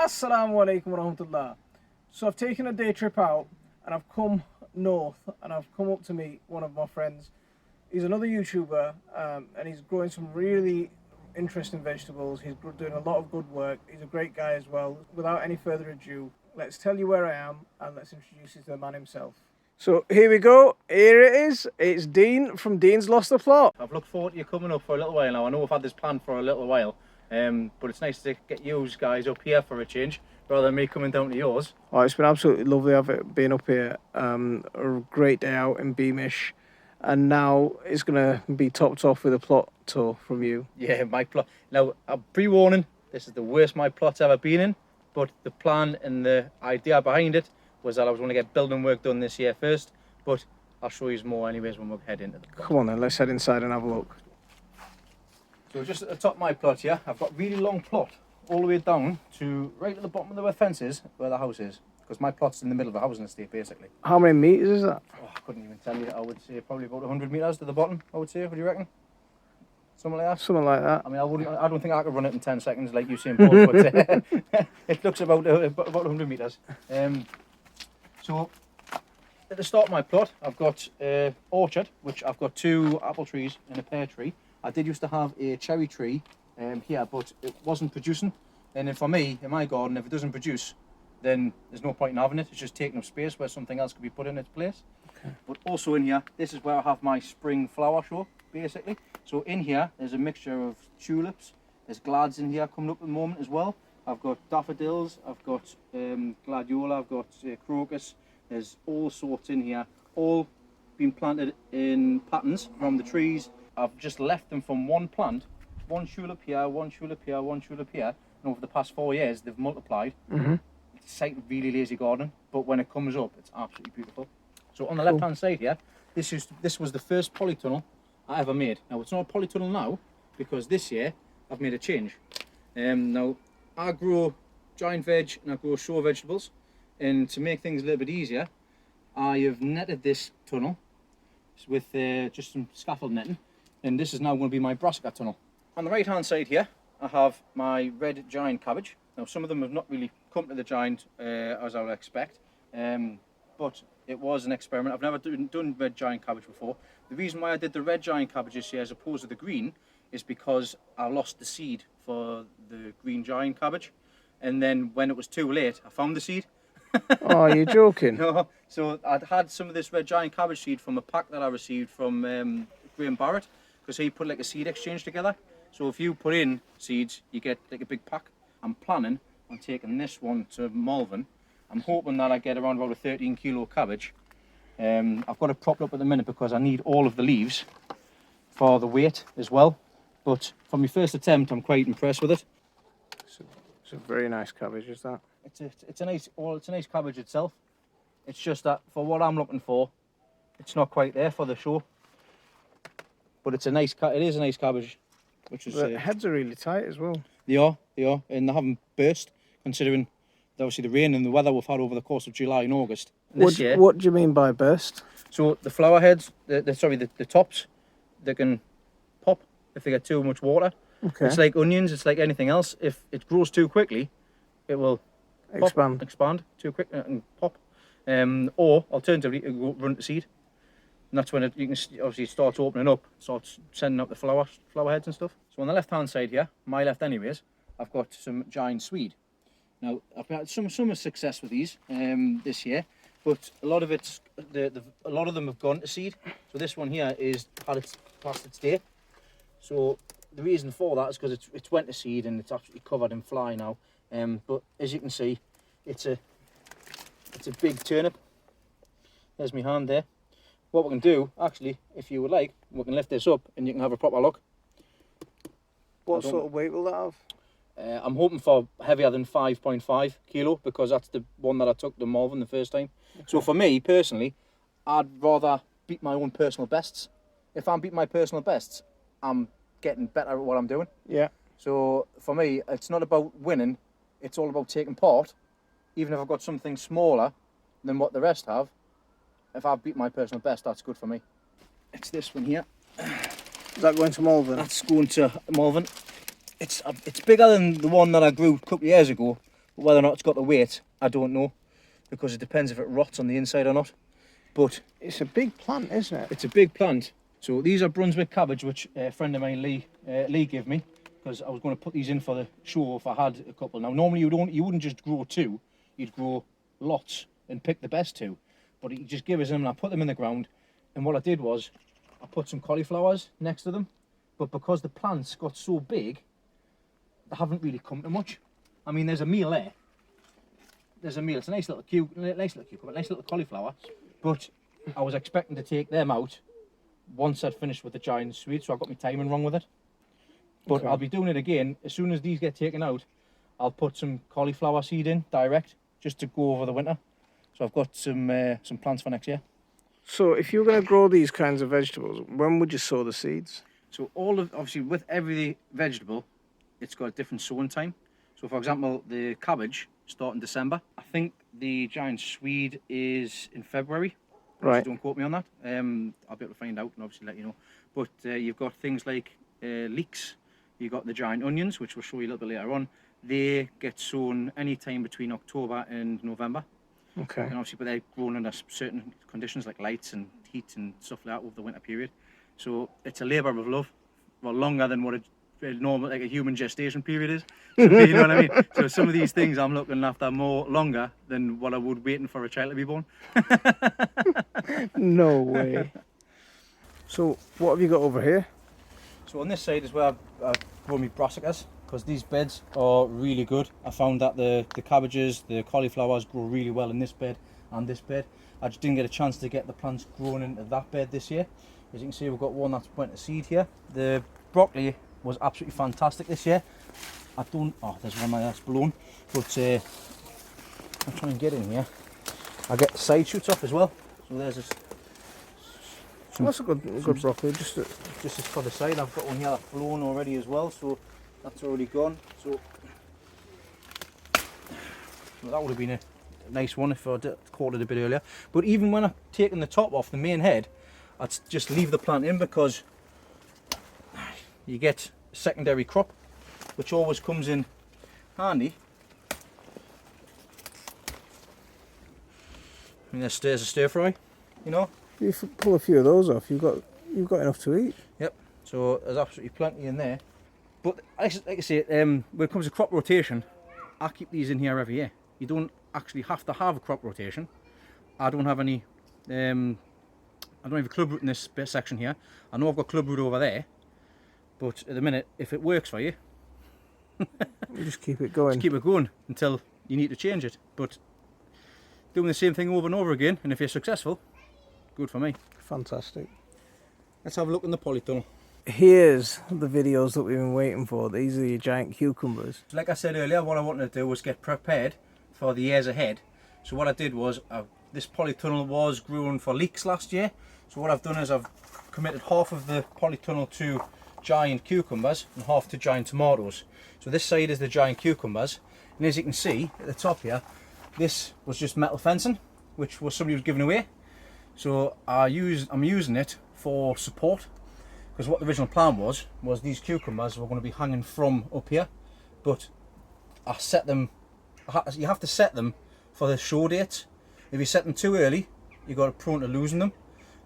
Assalamu alaikum wa rahmatullah. So I've taken a day trip out and I've come north and I've come up to meet one of my friends. He's another YouTuber and he's growing some really interesting vegetables. He's doing a lot of good work. He's a great guy as well. Without any further ado, let's tell you where I am and let's introduce you to the man himself. So here we go. Here it is. It's Dean from Dean's Lost the Plot. I've looked forward to you coming up for a little while now. I know we've had this plan for a little while, but it's nice to get you guys up here for a change rather than me coming down to yours. Oh, it's been absolutely lovely being up here. A great day out in Beamish, and now it's going to be topped off with a plot tour from you. Yeah, my plot. Now, pre-warning, this is the worst my plot's ever been in, but the plan and the idea behind it was that I was going to get building work done this year first, but I'll show you more anyways when we head into the plot. Come on then, let's head inside and have a look. So just at the top of my plot here, I've got a really long plot all the way down to right at the bottom of the fence is where the house is, because my plot's in the middle of a housing estate basically. How many metres is that? Oh, I couldn't even tell you. I would say probably about 100 metres to the bottom, I would say. What do you reckon? Something like that? Something like that. I mean, I don't think I could run it in 10 seconds like Usain Bolt, but it looks about 100 metres. So at the start of my plot, I've got orchard, which I've got 2 apple trees and a pear tree. I did used to have a cherry tree here, but it wasn't producing. And then for me, in my garden, if it doesn't produce, then there's no point in having it. It's just taking up space where something else could be put in its place. Okay. But also in here, this is where I have my spring flower show, basically. So in here, there's a mixture of tulips. There's glads in here coming up at the moment as well. I've got daffodils, I've got gladiola, I've got crocus. There's all sorts in here, all been planted in patterns from the trees. I've just left them from one plant, one tulip here, one tulip here, one tulip here. And over the past 4 years, they've multiplied. Mm-hmm. It's like really lazy gardening, but when it comes up, it's absolutely beautiful. So on the left-hand side here, this was the first polytunnel I ever made. Now, it's not a polytunnel now, because this year, I've made a change. Now, I grow giant veg and I grow shore vegetables. And to make things a little bit easier, I have netted this tunnel with just some scaffold netting. And this is now going to be my brassica tunnel. On the right-hand side here, I have my red giant cabbage. Now, some of them have not really come to the giant as I would expect, but it was an experiment. I've never done red giant cabbage before. The reason why I did the red giant cabbage this year as opposed to the green is because I lost the seed for the green giant cabbage. And then when it was too late, I found the seed. Oh, you're joking? No, so I'd had some of this red giant cabbage seed from a pack that I received from Graham Barrett, because he put like a seed exchange together. So if you put in seeds, you get like a big pack. I'm planning on taking this one to Malvern. I'm hoping that I get around about a 13 kilo cabbage. I've got it propped up at the minute because I need all of the leaves for the weight as well. But from my first attempt, I'm quite impressed with it. It's a very nice cabbage, is that? It's a nice cabbage itself. It's just that for what I'm looking for, it's not quite there for the show. But it is a nice cabbage. Which is the heads are really tight as well. They are, and they haven't burst considering obviously the rain and the weather we've had over the course of July and August. What do you mean by burst? So the flower heads, the tops, they can pop if they get too much water. Okay. It's like onions. It's like anything else. If it grows too quickly, it will expand too quick and pop. Or alternatively, it will run to seed. And that's when you can obviously start opening up, starts sending up the flower heads and stuff. So on the left-hand side here, my left anyways, I've got some giant swede. Now I've had some success with these this year, but a lot of them have gone to seed. So this one here had its past its day. So the reason for that is because it's went to seed and it's absolutely covered in fly now. But as you can see, it's a big turnip. There's my hand there. What we can do, actually, if you would like, we can lift this up and you can have a proper look. What sort of weight will that have? I'm hoping for heavier than 5.5 kilo because that's the one that I took to Malvern the first time. Okay. So for me, personally, I'd rather beat my own personal bests. If I'm beating my personal bests, I'm getting better at what I'm doing. Yeah. So for me, it's not about winning, it's all about taking part. Even if I've got something smaller than what the rest have, if I beat my personal best, that's good for me. It's this one here. Is that going to Malvern? That's going to Malvern. It's bigger than the one that I grew a couple of years ago, Whether or not it's got the weight, I don't know, because it depends if it rots on the inside or not. But It's a big plant, isn't it? it's a big plant. So these are Brunswick cabbage, which a friend of mine, Lee gave me, because I was going to put these in for the show if I had a couple. Now, normally you wouldn't just grow 2, you'd grow lots and pick the best 2. But he just gave us them, and I put them in the ground. And what I did was, I put some cauliflowers next to them. But because the plants got so big, they haven't really come to much. I mean, there's a meal there. There's a meal. It's a nice little cucumber, nice little cauliflower. But I was expecting to take them out once I'd finished with the giant swede, so I got my timing wrong with it. But Okay. I'll be doing it again. As soon as these get taken out, I'll put some cauliflower seed in direct, just to go over the winter. So I've got some plants for next year. So if you're going to grow these kinds of vegetables, when would you sow the seeds? So obviously with every vegetable, it's got a different sowing time. So for example, the cabbage start in December. I think the giant swede is in February. Right. So don't quote me on that. I'll be able to find out and obviously let you know. But you've got things like leeks. You've got the giant onions, which we'll show you a little bit later on. They get sown any time between October and November. Okay. And obviously, but they're grown under certain conditions like lights and heat and stuff like that over the winter period. So it's a labour of love, well, longer than what a normal, like a human gestation period is. So, you know what I mean? So some of these things I'm looking after more longer than what I would waiting for a child to be born. No way. So what have you got over here? So on this side is where I've grown my brassicas, because these beds are really good. I found that the cabbages, the cauliflowers grow really well in this bed and this bed. I just didn't get a chance to get the plants grown into that bed this year. As you can see, we've got one that's went to seed here. The broccoli was absolutely fantastic this year. There's one that's blown, but I'll try and get in here. I get side shoots off as well. So there's this. That's a good broccoli. Just as for the side, I've got one here that's blown already as well, so that's already gone. So that would have been a nice one if I'd caught it a bit earlier. But even when I've taken the top off the main head, I'd just leave the plant in, because you get secondary crop, which always comes in handy. I mean, there's a stir fry, you know. If you pull a few of those off, you've got enough to eat. Yep. So there's absolutely plenty in there. But like I say, when it comes to crop rotation, I keep these in here every year. You don't actually have to have a crop rotation. I don't have any. I don't have a club root in this bit section here. I know I've got club root over there, but at the minute, if it works for you, You just keep it going. just keep it going until you need to change it. But doing the same thing over and over again, and if you're successful, good for me. Fantastic. Let's have a look in the polytunnel. Here's the videos that we've been waiting for. These are your giant cucumbers. Like I said earlier, what I wanted to do was get prepared for the years ahead. So what I did was, this polytunnel was grown for leeks last year. So what I've done is I've committed half of the polytunnel to giant cucumbers and half to giant tomatoes. So this side is the giant cucumbers, and as you can see at the top here, this was just metal fencing, which was somebody was giving away. So I'm using it for support, because what the original plan was these cucumbers were going to be hanging from up here, but I set them. You have to set them for the show dates. If you set them too early, you got a prone to losing them,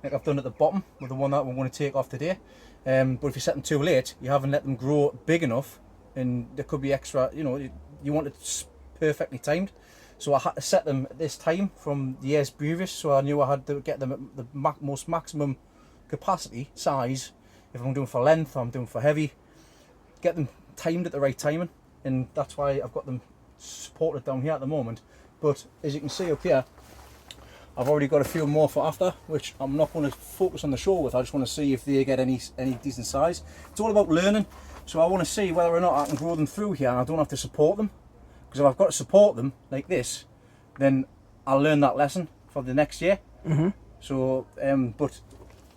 like I've done at the bottom with the one that we're going to take off today. But if you set them too late, you haven't let them grow big enough, and there could be extra. You know, you want it perfectly timed. So I had to set them at this time from the years previous, so I knew I had to get them at the most maximum capacity size. If I'm doing for length or I'm doing for heavy, get them timed at the right timing, and that's why I've got them supported down here at the moment. But as you can see up here, I've already got a few more for after, which I'm not going to focus on the show with. I just want to see if they get any decent size. It's all about learning, so I want to see whether or not I can grow them through here and I don't have to support them. Because if I've got to support them like this, then I'll learn that lesson for the next year. So, but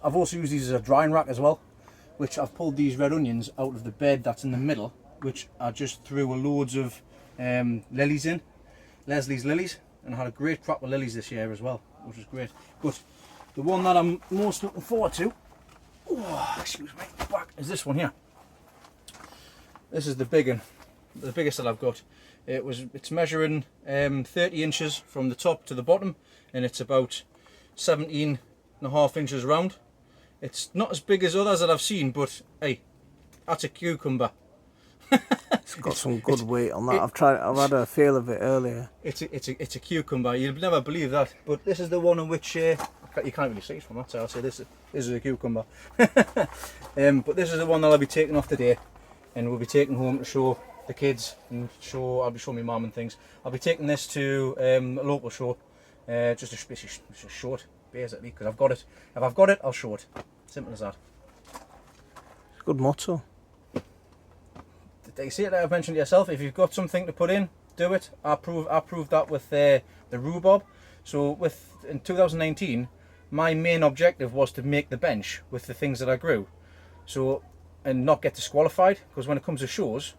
I've also used these as a drying rack as well, which I've pulled these red onions out of the bed that's in the middle, which I just threw loads of lilies in, Leslie's lilies, and I had a great crop of lilies this year as well, which was great. But the one that I'm most looking forward to, excuse me, back, is this one here. This is the big one, the biggest that I've got. It's measuring 30 inches from the top to the bottom, and it's about 17.5 inches round. It's not as big as others that I've seen, but hey, that's a cucumber. It's got some good weight on that. I've had a feel of it earlier. It's a cucumber. You'd never believe that. But this is the one in which you can't really see it from that side. I'll say this is a cucumber. But this is the one that I'll be taking off today, and we'll be taking home to show the kids and I'll be showing my mum and things. I'll be taking this to a local show, just a short basically, because I've got it. If I've got it, I'll show it. Simple as that. It's a good motto. You see it, like I've mentioned to yourself, if you've got something to put in, do it. I proved that with the rhubarb. So in 2019, my main objective was to make the bench with the things that I grew. So, and not get disqualified, because when it comes to shows,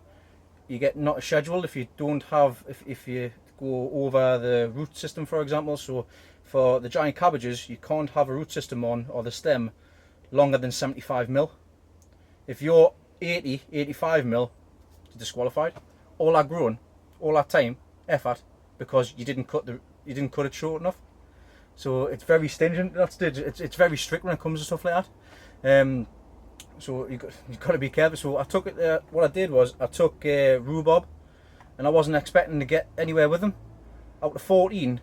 you get not scheduled if you don't have, if you go over the root system, for example. So for the giant cabbages, you can't have a root system on, or the stem, longer than 75 mil. If you're 80, 85 mil, you're disqualified. All that growing, all that time, effort, because you didn't cut it short enough. So it's very stringent. It's very strict when it comes to stuff like that. So you've got to be careful. So I took it. What I did was I took rhubarb, and I wasn't expecting to get anywhere with them. Out of 14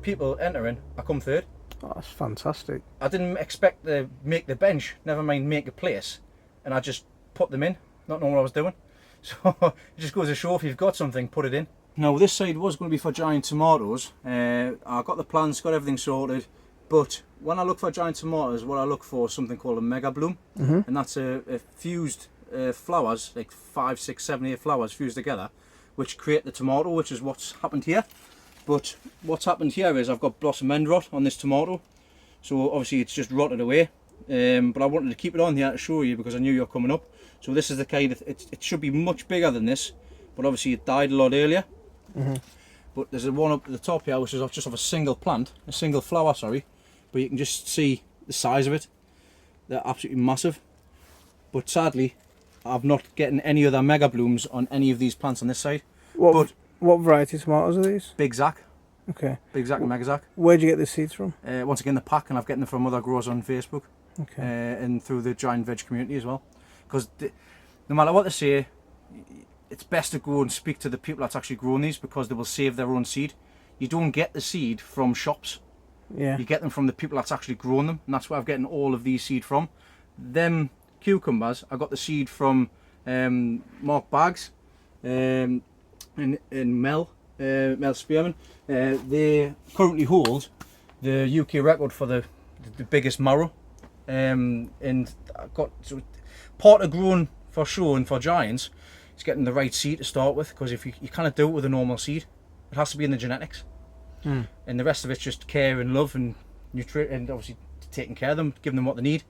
people entering, I come third. Oh, that's fantastic. I didn't expect to make the bench, never mind make a place, and I just put them in, not knowing what I was doing. So it just goes to show, if you've got something, put it in. Now this side was going to be for giant tomatoes. I got the plants, got everything sorted, but when I look for giant tomatoes, what I look for is something called a mega bloom, and that's a fused flowers, like 5, 6, 7, 8 flowers fused together, which create the tomato, which is what's happened here. But what's happened here is I've got blossom end rot on this tomato, so obviously it's just rotted away. But I wanted to keep it on here to show you because I knew you're coming up. So this is the kind of, it should be much bigger than this, but obviously it died a lot earlier. But there's a one up at the top here which is just of a single plant, a single flower, sorry, but you can just see the size of it. They're absolutely massive. But sadly, I'm not getting any other mega blooms on any of these plants on this side. What variety of tomatoes are these? Big Zac. Okay. Big Zac and Mega Zac. Where'd you get the seeds from? Once again, the pack, and I've gotten them from other growers on Facebook. Okay. And through the giant veg community as well. Because no matter what they say, it's best to go and speak to the people that's actually growing these, because they will save their own seed. You don't get the seed from shops. Yeah. You get them from the people that's actually growing them, and that's where I've getting all of these seed from. Them cucumbers, I got the seed from Mark Baggs and Mel Spearman. They currently hold the UK record for the biggest marrow. And I got part of growing for show and for giants is getting the right seed to start with, because if you can't do it with a normal seed, it has to be in the genetics. And the rest of it's just care and love and nutrient, and obviously taking care of them, giving them what they need.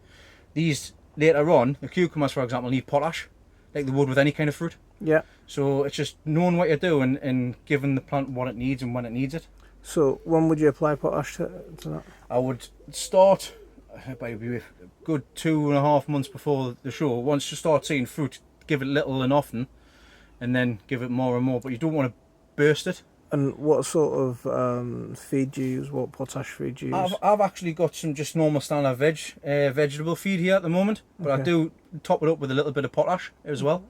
These later on, the cucumbers for example, need potash like they would with any kind of fruit. Yeah. So it's just knowing what you're doing and giving the plant what it needs and when it needs it. So when would you apply potash to that? I would start maybe a good 2.5 months before the show. Once you start seeing fruit, give it little and often, and then give it more and more, but you don't want to burst it. And what sort of feed do you use? What potash feed do you use? I've actually got some just normal standard vegetable feed here at the moment, but Okay. I do top it up with a little bit of potash as well.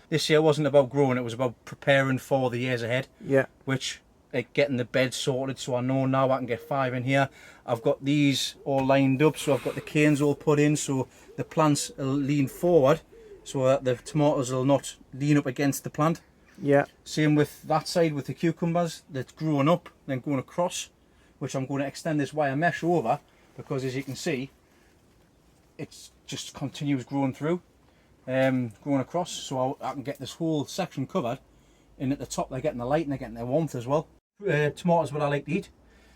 This year wasn't about growing, it was about preparing for the years ahead. Yeah. Which, like, getting the bed sorted, so I know now I can get 5 in here. I've got these all lined up, so I've got the canes all put in, so the plants will lean forward, so that the tomatoes will not lean up against the plant. Yeah. Same with that side with the cucumbers that's growing up, then going across, which I'm going to extend this wire mesh over, because as you can see, it just continues growing through, growing across, so I can get this whole section covered. And at the top they're getting the light and they're getting their warmth as well. Tomatoes what I like to eat,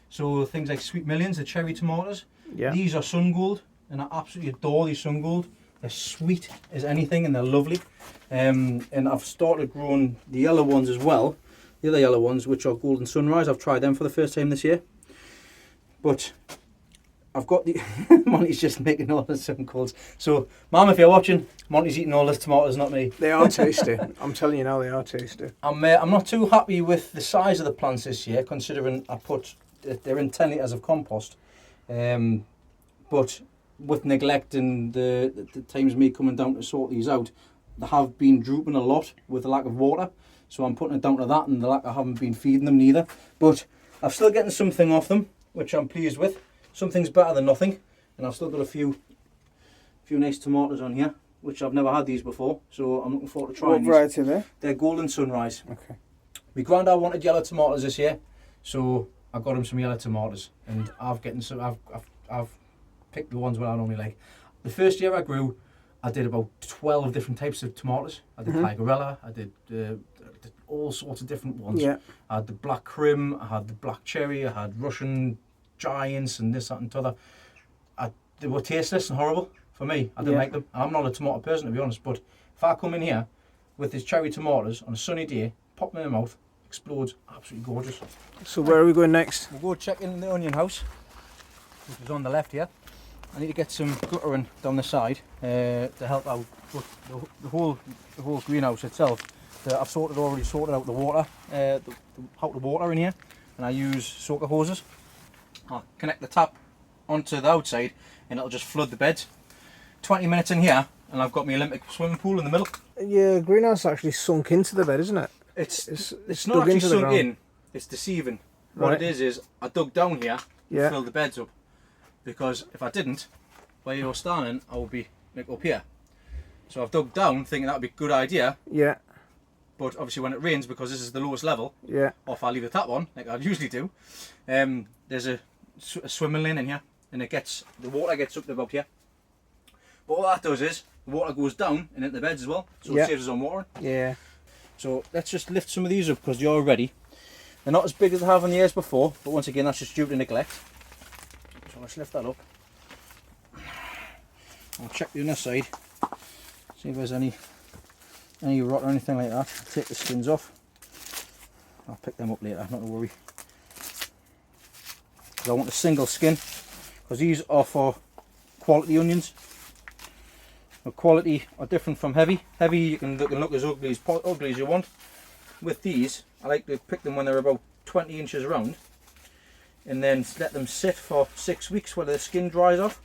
so things like sweet millions, the cherry tomatoes. Yeah. These are sun gold, and I absolutely adore these sun gold. They're sweet as anything and they're lovely. And I've started growing the yellow ones as well, the other yellow ones which are golden sunrise. I've tried them for the first time this year. But I've got the Monty's just making all the some calls. So, Mum, if you're watching, Monty's eating all the tomatoes, not me. They are tasty. I'm telling you now, they are tasty. I'm not too happy with the size of the plants this year, considering they're in 10 litres of compost. But with neglect and the times me coming down to sort these out, they have been drooping a lot with the lack of water. So I'm putting it down to that and the lack I haven't been feeding them neither. But I'm still getting something off them, which I'm pleased with. Something's better than nothing. And I've still got a few nice tomatoes on here, which I've never had these before. So I'm looking forward to trying What variety are they? They're Golden Sunrise. Okay. My granddad wanted yellow tomatoes this year, so I got him some yellow tomatoes, and I've picked the ones that I normally like. The first year I grew, I did about 12 different types of tomatoes. I did Tigerella, I did all sorts of different ones. Yeah. I had the black Krim, I had the black cherry, I had Russian giants, and this, that, and t'other. They were tasteless and horrible for me. I didn't like them. I'm not a tomato person, to be honest, but if I come in here with these cherry tomatoes on a sunny day, pop them in my mouth, explodes, absolutely gorgeous. So where are we going next? We'll go check in the onion house, which is on the left here. I need to get some guttering down the side to help out the whole greenhouse itself. I've already sorted out the water, the water in here, and I use soaker hoses. I'll connect the tap onto the outside, and it'll just flood the beds. 20 minutes in here, and I've got my Olympic swimming pool in the middle. Yeah, greenhouse actually sunk into the bed, isn't it? It's not actually sunk in. It's deceiving. What it is I dug down here to fill the beds up, because if I didn't, where you're standing, I would be like up here. So I've dug down thinking that would be a good idea. Yeah. But obviously when it rains, because this is the lowest level, or if I leave the tap on, like I usually do, there's a swimming lane in here, and the water gets up to about here. But what that does is, the water goes down and into the beds as well, so it saves us on water. Yeah. So let's just lift some of these up, because they're all ready. They're not as big as they have in the years before, but once again, that's just due to neglect. So let's lift that up. I'll check the other side, see if there's any rot or anything like that. I'll take the skins off. I'll pick them up later, not to worry. Because I want a single skin, because these are for quality onions. The quality are different from heavy. Heavy, you can look as ugly as you want. With these, I like to pick them when they're about 20 inches round, and then let them sit for 6 weeks while the skin dries off.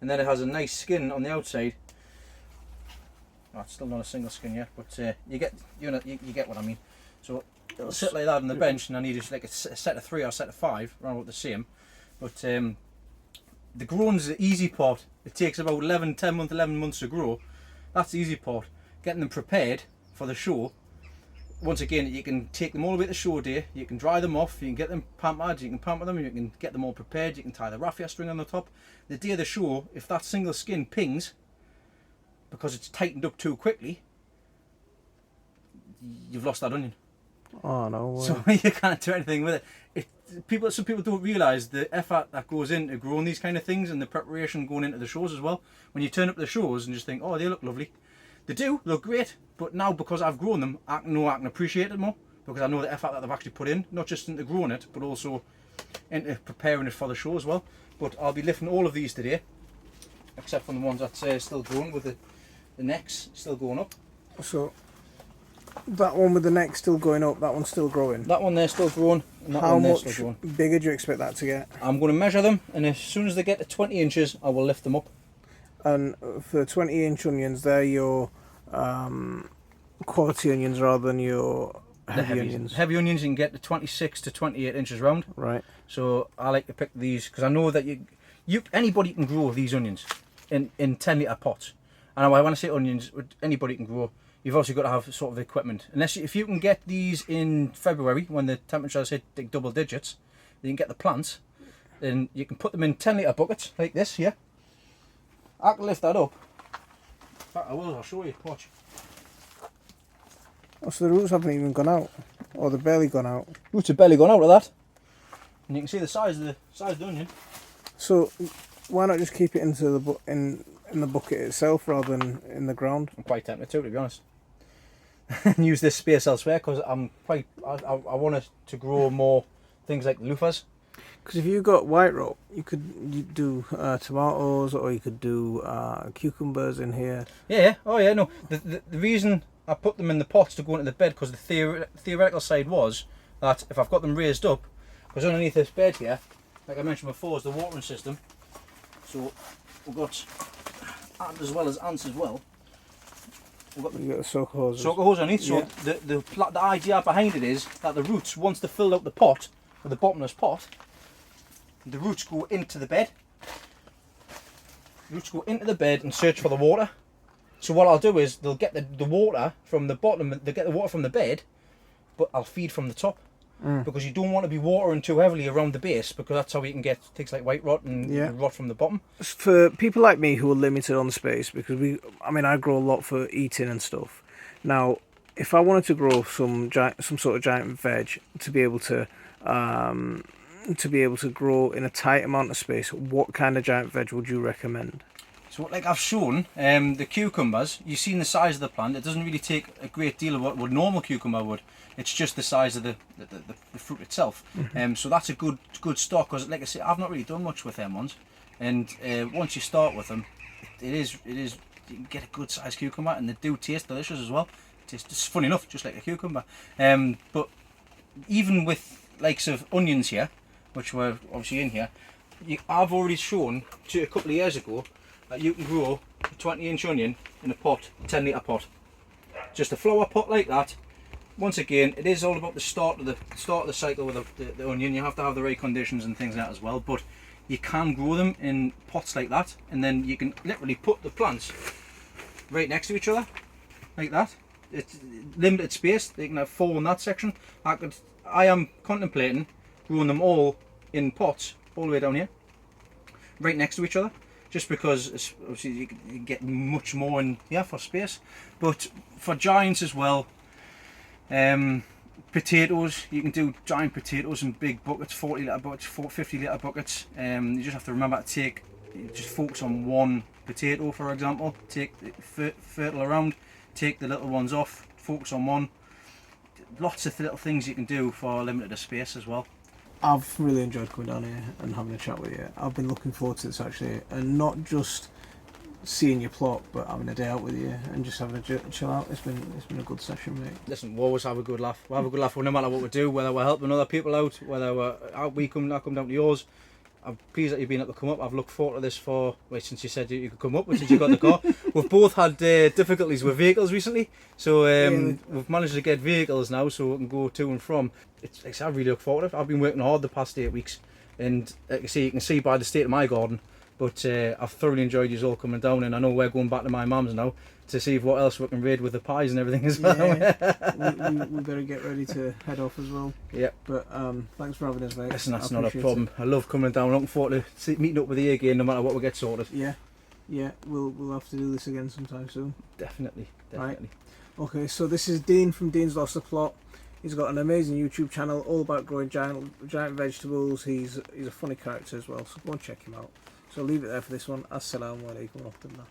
And then it has a nice skin on the outside. Oh, it's still not a single skin yet, but you get what I mean. So it'll sit like that on the bench, and I need like a set of 3 or a set of 5, around about the same. But the growing's the easy part. It takes about 11 months to grow. That's the easy part. Getting them prepared for the show. Once again, you can take them all the way to the show day, you can dry them off, you can get them pampered, you can pamper them, you can get them all prepared, you can tie the raffia string on the top. The day of the show, if that single skin pings, because it's tightened up too quickly, you've lost that onion. Oh no. So you can't do anything with it. Some people don't realise the effort that goes into growing these kind of things, and the preparation going into the shows as well. When you turn up the shows and just think, oh, they look lovely. They do look great, but now because I've grown them, I can appreciate it more, because I know the effort that they've actually put in, not just into growing it, but also into preparing it for the show as well. But I'll be lifting all of these today, except for the ones that's still growing, with the necks still going up. So that one with the neck still going up, that one's still growing? That one there's still growing, and that one there's still growing. How much bigger do you expect that to get? I'm going to measure them, and as soon as they get to 20 inches, I will lift them up. And for 20-inch onions, they're your quality onions rather than your heavy onions? Heavy onions, you can get to 26 to 28 inches round. Right. So I like to pick these, because I know that anybody can grow these onions in 10-litre pots. And when I say onions, anybody can grow. You've also got to have sort of equipment. If you can get these in February, when the temperatures hit double digits, you can get the plants, then you can put them in 10-litre buckets like this here. I can lift that up. In fact, I'll show you. Watch. Oh, so the roots haven't even gone out, or they've barely gone out. Roots have barely gone out of that, and you can see the size of the onion. So why not just keep it into the in the bucket itself rather than in the ground? I'm quite tempted to be honest. And use this space elsewhere, because I want us to grow more things like loofahs. Because if you got white rock, you do tomatoes, or you could do cucumbers in here. Yeah. Oh yeah. No. The reason I put them in the pots to go into the bed, because the theoretical side was that if I've got them raised up, because underneath this bed here, like I mentioned before, is the watering system. So we've got ants as well as ants as well. We've got the soaker hoses. Soaker hose underneath. So yeah. The idea behind it is that the roots, once they fill out the pot, or the bottomless pot, the roots go into the bed. Roots go into the bed and search for the water. So what I'll do is they'll get the water from the bottom. They get the water from the bed, but I'll feed from the top. Because you don't want to be watering too heavily around the base, because that's how you can get things like white rot and rot from the bottom. For people like me who are limited on space, because I grow a lot for eating and stuff. Now, if I wanted to grow some sort of giant veg to be able to grow in a tight amount of space, what kind of giant veg would you recommend? So like I've shown, the cucumbers, you've seen the size of the plant. It doesn't really take a great deal of what normal cucumber would. It's just the size of the fruit itself. So that's a good stock, because like I say, I've not really done much with them ones. And once you start with them, it is you can get a good sized cucumber, and they do taste delicious as well. It's funny enough, just like a cucumber. But even with likes of onions here, which were obviously in here, I've already shown a couple of years ago that you can grow a 20-inch onion in a pot, a 10-litre pot. Just a flower pot like that. Once again, it is all about the start of the cycle with the onion. You have to have the right conditions and things like that as well. But you can grow them in pots like that, and then you can literally put the plants right next to each other, like that. It's limited space. They can have 4 in that section. I am contemplating growing them all in pots all the way down here, right next to each other. Just because obviously you can get much more in here for space. But for giants as well, potatoes, you can do giant potatoes in big buckets, 40-litre buckets, 50-litre buckets. You just have to remember to just focus on one potato, for example. Take the fertile around, take the little ones off, focus on one. Lots of little things you can do for limited space as well. I've really enjoyed coming down here and having a chat with you. I've been looking forward to this actually, and not just seeing your plot, but having a day out with you and just having a chill out. It's been a good session, mate. Listen, we always have a good laugh. We have a good laugh no matter what we do, whether we're helping other people out, whether I come down to yours. I'm pleased that you've been able to come up. I've looked forward to this since you said you could come up, since you got the car. We've both had difficulties with vehicles recently, so we've managed to get vehicles now so we can go to and from. I really look forward to it. I've been working hard the past 8 weeks, and like I say, you can see by the state of my garden, but I've thoroughly enjoyed you all coming down, and I know we're going back to my mum's now to see what else we can raid with the pies and everything as well. Yeah, we better get ready to head off as well. Yeah. But thanks for having us, mate. Listen, that's not a problem. I love coming down. Looking forward to meeting up with you again, no matter what we get sorted. Yeah, we'll have to do this again sometime soon. Definitely. Right. Okay, so this is Dean from Dean's Lost the Plot. He's got an amazing YouTube channel all about growing giant vegetables. He's a funny character as well, so go and check him out. So I'll leave it there for this one. Assalamu alaikum wa rahmatullah.